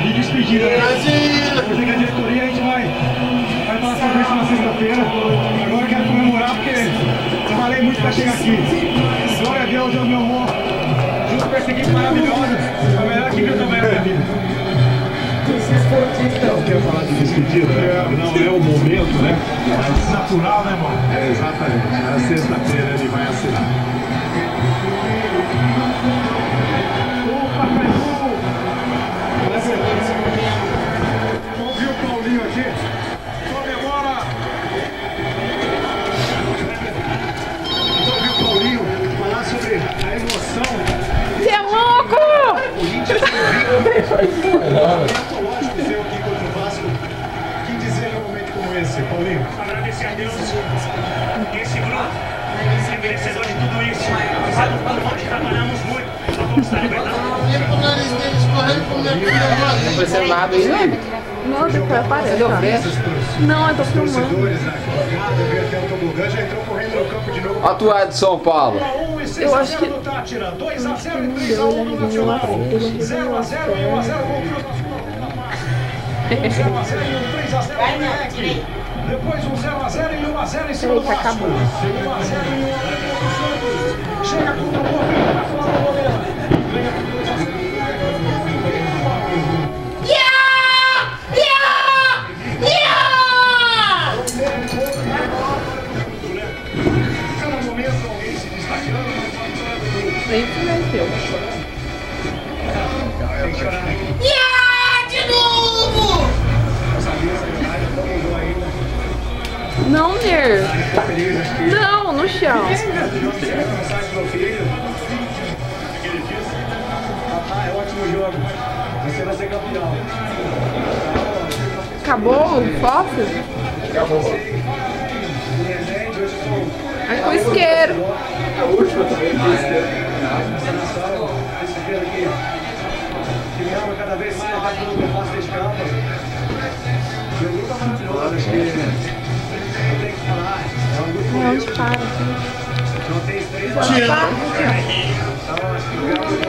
de despedida. Porque a diretoria a gente vai falar sobre isso na sexta-feira. Agora eu quero comemorar porque eu falei muito para chegar aqui. Glória a Deus, eu meu amor. Junto com essa equipe maravilhosa. A melhor equipe que eu trabalhei na minha vida. Eu quero falar de despedida, não é o momento, né? É natural, né, irmão? É, exatamente. Na sexta-feira ele vai assinar. Vamos ver o Paulinho aqui. Comemora. Vamos ouvir o Paulinho falar sobre a emoção. Você é louco! Paulinho. Agradecer a Deus e esse grupo é merecedor de tudo isso. Nós trabalhamos muito para conquistar a liberdade. Não precisa nada aí, né? Não, depois aparece. Não, eu tô filmando. A tua de São Paulo. Eu acho que... 2 a 0 e 3 a 1 no Nacional. 0 a 0 e 1 a 0 contra o 0 a 0 e um 3 a 0 no Emelec. Depois 0 a 0 e 1 a 0 em cima do Vasco. 1 a 0 e 1 a 0 contra o Santos. Chega com o Boca para fora da goleira. Venha com 2 a 0. Cada momento alguém se destacando, mas Nem influenciou. tem que chorar. De novo! Não, Ner. Não, no chão. É ótimo jogo. Você vai ser campeão. Acabou o fóssil? Acabou. Aí com o isqueiro. A última também foi isqueiro. Que me ama cada vez mais, vai pelo que eu faço desde campo. Meu grupo é maravilhoso, acho que eu tenho que falar. É um grupo Onde para? não tem 3 anos. Para. Então, acho que